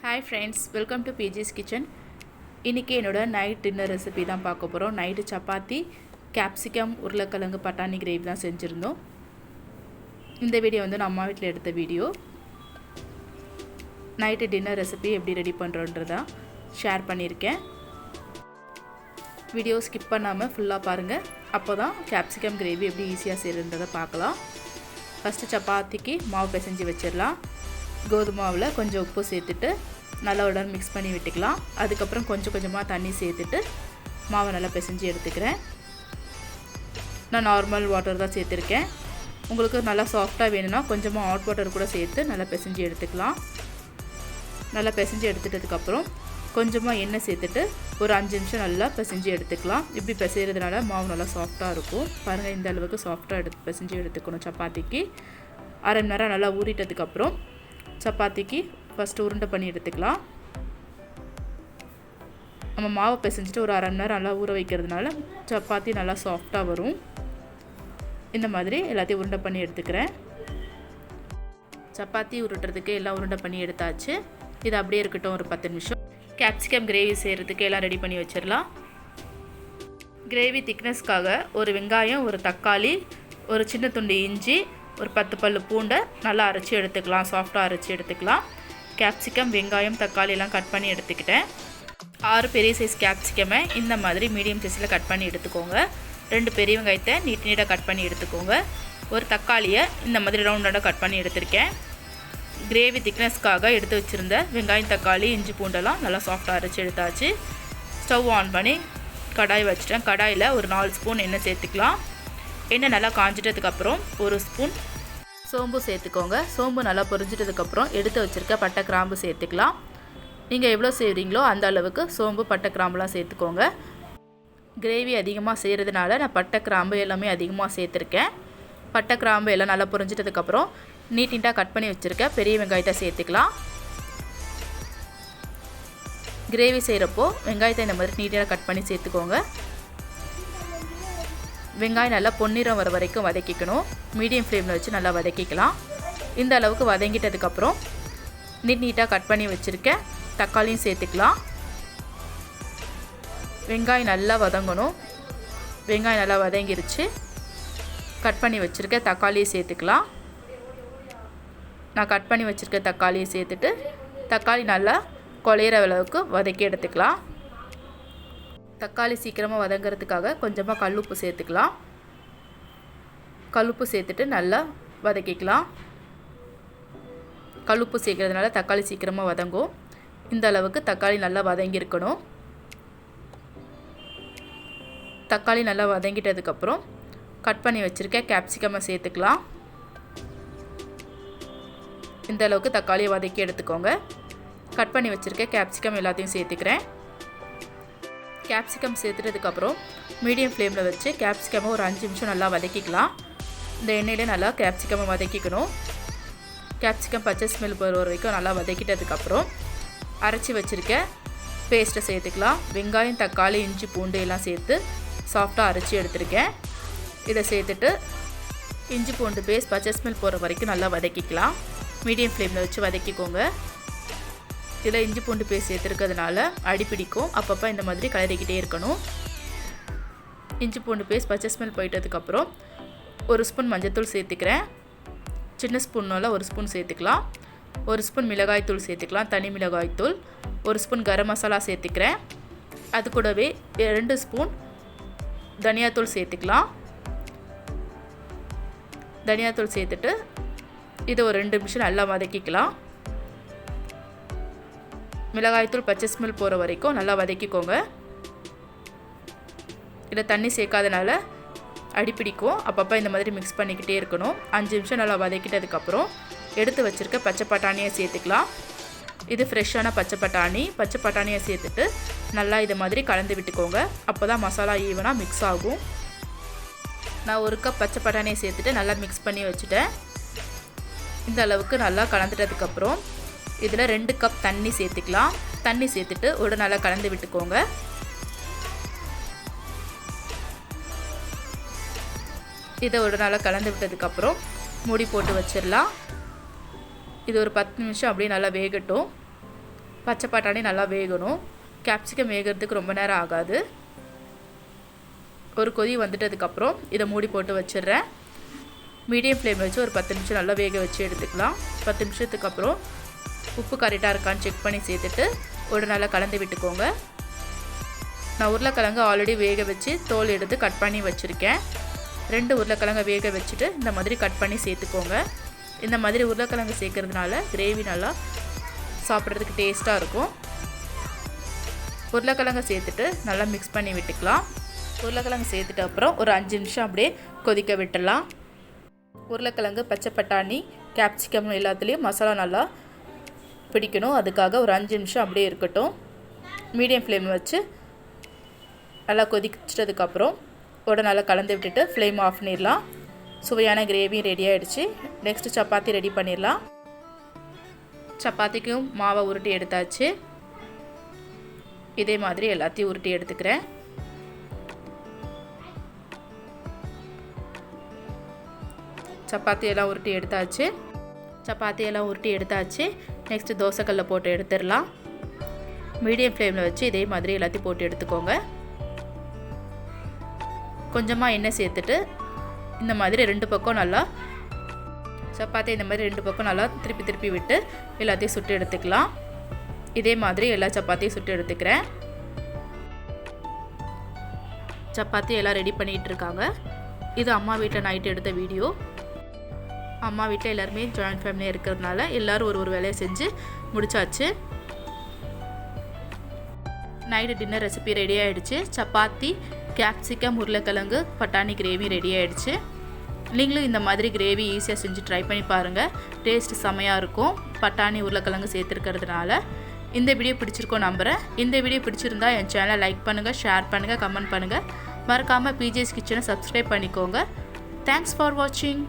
Hi friends, welcome to பிஜிஸ் kitchen. இன்றைக்கி night dinner recipe தான் பார்க்க போகிறோம். நைட்டு சப்பாத்தி, கேப்சிகம், உருளைக்கிழங்கு, பட்டாணி கிரேவி தான் செஞ்சுருந்தோம். இந்த வீடியோ நான் அம்மா வீட்டில் எடுத்த வீடியோ. நைட்டு டின்னர் ரெசிபி எப்படி ரெடி பண்ணுறோன்றதா ஷேர் பண்ணியிருக்கேன். வீடியோ ஸ்கிப் பண்ணாமல் ஃபுல்லாக பாருங்கள். அப்போ தான் கேப்சிகம் கிரேவி எப்படி ஈஸியாக செய்கிறன்றதை பார்க்கலாம். ஃபஸ்ட்டு சப்பாத்திக்கு மாவு பிசைஞ்சு வச்சிடலாம். கோதுமை மாவில் கொஞ்சம் உப்பு சேர்த்துட்டு நல்லா உடனே மிக்ஸ் பண்ணி விட்டுக்கலாம். அதுக்கப்புறம் கொஞ்சம் கொஞ்சமாக தண்ணி சேர்த்துட்டு மாவை நல்லா பிசைஞ்சு எடுத்துக்கிறேன். நான் நார்மல் வாட்டர் தான் சேர்த்துருக்கேன். உங்களுக்கு நல்லா சாஃப்டாக வேணும்னா கொஞ்சமாக ஹாட் வாட்டர் கூட சேர்த்து நல்லா பிசைஞ்சு எடுத்துக்கலாம். நல்லா பிசைஞ்சு எடுத்துட்டதுக்கப்புறம் கொஞ்சமாக எண்ணெய் சேர்த்துட்டு ஒரு 5 நிமிஷம் நல்லா பிசைஞ்சு எடுத்துக்கலாம். இப்படி பிசைகிறதுனால மாவு நல்லா சாஃப்டாக இருக்கும். பாருங்கள், இந்த அளவுக்கு சாஃப்டாக பிசைஞ்சு எடுத்துக்கணும். சப்பாத்திக்கு அரை மணி நேரம் நல்லா ஊறிட்டதுக்கப்புறம் சப்பாத்திக்கு ஃபஸ்ட்டு உருண்டை பண்ணி எடுத்துக்கலாம். நம்ம மாவை பிசைஞ்சிட்டு ஒரு அரை மணி நேரம் நல்லா ஊற வைக்கிறதுனால சப்பாத்தி நல்லா சாஃப்டாக வரும். இந்த மாதிரி எல்லாத்தையும் உருண்டை பண்ணி எடுத்துக்கிறேன். சப்பாத்தி உருட்டுறதுக்கு எல்லாம் உருண்டை பண்ணி எடுத்தாச்சு. இது அப்படியே இருக்கட்டும் ஒரு 10 நிமிஷம். கேப்சிகம் கிரேவி செய்கிறதுக்கு எல்லாம் ரெடி பண்ணி வச்சிடலாம். கிரேவி திக்னஸ்க்காக ஒரு வெங்காயம், ஒரு தக்காளி, ஒரு சின்ன துண்டு இஞ்சி, ஒரு 10 பல்லு பூண்டை நல்லா அரைச்சி எடுத்துக்கலாம். சாஃப்டாக அரைச்சி எடுத்துக்கலாம். கேப்சிகம், வெங்காயம், தக்காளி எல்லாம் கட் பண்ணி எடுத்துக்கிட்டேன். 6 பெரிய சைஸ் கேப்சிகமை இந்த மாதிரி மீடியம் சைஸில் கட் பண்ணி எடுத்துக்கோங்க. 2 பெரிய வெங்காயத்தை நீட்டாக கட் பண்ணி எடுத்துக்கோங்க. ஒரு தக்காளியை இந்த மாதிரி ரவுண்டாக கட் பண்ணி எடுத்திருக்கேன். கிரேவி திக்னஸ்க்காக எடுத்து வச்சுருந்த வெங்காயம், தக்காளி, இஞ்சி, பூண்டெல்லாம் நல்லா சாஃப்டாக அரைச்சி எடுத்தாச்சு. ஸ்டவ் ஆன் பண்ணி கடாய் வச்சுட்டேன். கடாயில் ஒரு 4 ஸ்பூன் எண்ணெய் சேர்த்துக்கலாம். எண்ணெய் நல்லா காஞ்சிட்டதுக்கப்புறம் ஒரு ஸ்பூன் சோம்பு சேர்த்துக்கோங்க. சோம்பு நல்லா பொரிஞ்சிட்டதுக்கப்புறம் எடுத்து வச்சுருக்க பட்டை, கிராம்பு சேர்த்துக்கலாம். நீங்கள் எவ்வளோ செய்கிறீங்களோ அந்த அளவுக்கு சோம்பு, பட்டை, கிராம்புலாம் சேர்த்துக்கோங்க. கிரேவி அதிகமாக செய்கிறதுனால நான் பட்டை, கிராம்பு எல்லாமே அதிகமாக சேர்த்துருக்கேன். பட்டை, கிராம்பு எல்லாம் நல்லா பொரிஞ்சிட்டதுக்கப்புறம் நீட்டாக கட் பண்ணி வச்சுருக்க பெரிய வெங்காயத்தை சேர்த்துக்கலாம். கிரேவி செய்கிறப்போ வெங்காயத்தை இந்த மாதிரி நீட்டாக கட் பண்ணி சேர்த்துக்கோங்க. வெங்காயம் நல்லா பொன்னிறம் வர வரைக்கும் வதக்கிக்கணும். மீடியம் ஃப்ளேமில் வச்சு நல்லா வதக்கிக்கலாம். இந்த அளவுக்கு வதங்கிட்டதுக்கப்புறம் நீட்டாக கட் பண்ணி வச்சுருக்க தக்காளியும் சேர்த்துக்கலாம். வெங்காயம் நல்லா வதங்கணும். வெங்காயம் நல்லா வதங்கிருச்சு. கட் பண்ணி வச்சுருக்க தக்காளியை சேர்த்துக்கலாம். நான் கட் பண்ணி வச்சுருக்க தக்காளியை சேர்த்துட்டு தக்காளி நல்லா குழையிற அளவுக்கு வதக்கி எடுத்துக்கலாம். தக்காளி சீக்கிரமாக வதங்கிறதுக்காக கொஞ்சமாக கல்லுப்பு சேர்த்துக்கலாம். கல்லுப்பு சேர்த்துட்டு நல்லா வதக்கிக்கலாம். கல்லுப்பு சேர்க்கறதுனால தக்காளி சீக்கிரமாக வதங்கும். இந்த அளவுக்கு தக்காளி நல்லா வதங்கியிருக்கணும். தக்காளி நல்லா வதங்கிட்டதுக்கப்புறம் கட் பண்ணி வச்சுருக்க கேப்சிகமை சேர்த்துக்கலாம். இந்த அளவுக்கு தக்காளியை வதக்கி எடுத்துக்கோங்க. கட் பண்ணி வச்சுருக்க கேப்சிகம் எல்லாத்தையும் சேர்த்துக்கிறேன். கேப்சிகம் சேர்த்துட்டதுக்கப்புறம் மீடியம் ஃப்ளேமில் வச்சு கேப்சிகமை ஒரு 5 நிமிஷம் நல்லா வதக்கிக்கலாம். இந்த எண்ணெயிலே நல்லா கேப்சிகமை வதக்கிக்கணும். கேப்சிகம் பச்சை ஸ்மெல் போகிற வரைக்கும் நல்லா வதக்கிட்டதுக்கப்புறம் அரைச்சி வச்சுருக்க பேஸ்ட்டை சேர்த்துக்கலாம். வெங்காயம், தக்காளி, இஞ்சி, பூண்டு எல்லாம் சேர்த்து சாஃப்டாக அரைச்சி எடுத்துருக்கேன். இதை சேர்த்துட்டு இஞ்சி பூண்டு பேஸ்ட் பச்சை ஸ்மெல் போகிற வரைக்கும் நல்லா வதக்கிக்கலாம். மீடியம் ஃப்ளேமில் வச்சு வதக்கிக்கோங்க. இதில் இஞ்சி பூண்டு பேஸ்ட் சேர்த்துருக்கிறதுனால அடிப்பிடிக்கும். அப்பப்போ இந்த மாதிரி கலரிக்கிட்டே இருக்கணும். இஞ்சி பூண்டு பேஸ்ட் பச்சை ஸ்மெல் போயிட்டதுக்கப்புறம் ஒரு ஸ்பூன் மஞ்சள்தூள் சேர்த்துக்கிறேன். சின்ன ஸ்பூன்னால் ஒரு ஸ்பூன் சேர்த்துக்கலாம். ஒரு ஸ்பூன் மிளகாய்த்தூள் சேர்த்துக்கலாம், தனி மிளகாய்த்தூள். ஒரு ஸ்பூன் கரம் மசாலா சேர்த்துக்கிறேன். அது கூடவே 2 ஸ்பூன் தனியாத்தூள் சேர்த்துக்கலாம். தனியாத்தூள் சேர்த்துட்டு இதை ஒரு 2 நிமிஷம் நல்லா வதக்கிக்கலாம். மிளகாய்த்தூள் பச்சை ஸ்மெல் போகிற வரைக்கும் நல்லா வதக்கிக்கோங்க. இதில் தண்ணி சேர்க்காதனால அடிப்பிடிக்கும். அப்பப்போ இந்த மாதிரி மிக்ஸ் பண்ணிக்கிட்டே இருக்கணும். 5 நிமிஷம் நல்லா வதக்கிட்டதுக்கப்புறம் எடுத்து வச்சுருக்க பச்சை பட்டாணியை சேர்த்துக்கலாம். இது ஃப்ரெஷ்ஷான பச்சை பட்டாணியை சேர்த்துட்டு நல்லா இதை மாதிரி கலந்து விட்டுக்கோங்க. அப்போ தான் மசாலா ஈவனாக மிக்ஸ் ஆகும். நான் 1 கப் பச்சை பட்டாணியை சேர்த்துட்டு நல்லா மிக்ஸ் பண்ணி வச்சுட்டேன். இந்த அளவுக்கு நல்லா கலந்துட்டதுக்கப்புறம் இதில் 2 கப் தண்ணி சேர்த்துக்கலாம். தண்ணி சேர்த்துட்டு ஒரு நல்லா கலந்து விட்டுக்கோங்க. இதை ஒரு நல்லா கலந்து விட்டதுக்கப்புறம் மூடி போட்டு வச்சிடலாம். இது ஒரு 10 நிமிஷம் அப்படியே நல்லா வேகட்டும். பச்சை பட்டாணி நல்லா வேகணும். கேப்சிகம் வேகிறதுக்கு ரொம்ப நேரம் ஆகாது. ஒரு கொதி வந்துட்டதுக்கப்புறம் இதை மூடி போட்டு வச்சிடுறேன். மீடியம் ஃப்ளேமில் வச்சு ஒரு 10 நிமிஷம் நல்லா வேக வச்சு எடுத்துக்கலாம். 10 நிமிஷத்துக்கு அப்புறம் உப்பு கரெக்டாக இருக்கான்னு செக் பண்ணி சேர்த்துட்டு ஒரு நல்லா கலந்து விட்டுக்கோங்க. நான் உருளைக்கிழங்கு ஆல்ரெடி வேக வச்சு தோல் எடுத்து கட் பண்ணி வச்சுருக்கேன். 2 உருளைக்கிழங்கை வேக வச்சுட்டு இந்த மாதிரி கட் பண்ணி சேர்த்துக்கோங்க. இந்த மாதிரி உருளைக்கிழங்கு சேர்க்கறதுனால கிரேவி நல்லா சாப்பிட்றதுக்கு டேஸ்ட்டாக இருக்கும். உருளைக்கிழங்கை சேர்த்துட்டு நல்லா மிக்ஸ் பண்ணி விட்டுக்கலாம். உருளைக்கிழங்கு சேர்த்துட்டு அப்புறம் ஒரு 5 நிமிஷம் அப்படியே கொதிக்க விட்டுடலாம். உருளைக்கிழங்கு, பச்சை பட்டாணி, கேப்சிகம் எல்லாத்துலேயும் மசாலா நல்லா பிடிக்கணும். அதுக்காக ஒரு 5 நிமிஷம் அப்படியே இருக்கட்டும். மீடியம் ஃப்ளேமில் வச்சு நல்லா கொதிச்சிட்டதுக்கப்புறம் நல்லா கலந்து விட்டுட்டு ஃப்ளேம் ஆஃப் பண்ணிடலாம். சுவையான கிரேவி ரெடி ஆகிடுச்சு. நெக்ஸ்ட்டு சப்பாத்தி ரெடி பண்ணிடலாம். சப்பாத்திக்கும் மாவை உருட்டி எடுத்தாச்சு. இதே மாதிரி எல்லாத்தையும் உருட்டி எடுத்துக்கிறேன். சப்பாத்தியெல்லாம் உருட்டி எடுத்தாச்சு. நெக்ஸ்ட்டு தோசைக்கல்ல போட்டு எடுத்துடலாம். மீடியம் ஃப்ளேமில் வச்சு இதே மாதிரி எல்லாத்தையும் போட்டு எடுத்துக்கோங்க. கொஞ்சமாக எண்ணெய் சேர்த்துட்டு இந்த மாதிரி 2 பக்கம் நல்லா சப்பாத்தி இந்த மாதிரி 2 பக்கம் நல்லா திருப்பி விட்டு எல்லாத்தையும் சுட்டு எடுத்துக்கலாம். இதே மாதிரி எல்லா சப்பாத்தியும் சுட்டு எடுத்துக்கிறேன். சப்பாத்தி எல்லாம் ரெடி பண்ணிகிட்டு இருக்காங்க. இது அம்மா வீட்டில் நைட்டு எடுத்த வீடியோ. அம்மா வீட்டில் எல்லாருமே ஜாயின்ட் ஃபேமிலியாக இருக்கிறதுனால எல்லோரும் ஒரு வேலையை செஞ்சு முடிச்சாச்சு. நைட்டு டின்னர் ரெசிபி ரெடி ஆகிடுச்சு. சப்பாத்தி, கேப்சிகம், உருளைக்கிழங்கு, பட்டாணி கிரேவி ரெடி ஆகிடுச்சு. நீங்களும் இந்த மாதிரி கிரேவி ஈஸியாக செஞ்சு ட்ரை பண்ணி பாருங்கள். டேஸ்ட் செமையாக இருக்கும். பட்டாணி, உருளைக்கிழங்கு சேர்த்துருக்கிறதுனால. இந்த வீடியோ பிடிச்சிருக்கோம் நம்புகிறேன். இந்த வீடியோ பிடிச்சிருந்தா என் சேனலை லைக் பண்ணுங்கள், ஷேர் பண்ணுங்கள், கமெண்ட் பண்ணுங்கள். மறக்காமல் பிஜேஸ் கிச்சனை சப்ஸ்கிரைப் பண்ணிக்கோங்க. தேங்க்ஸ் ஃபார் வாட்சிங்.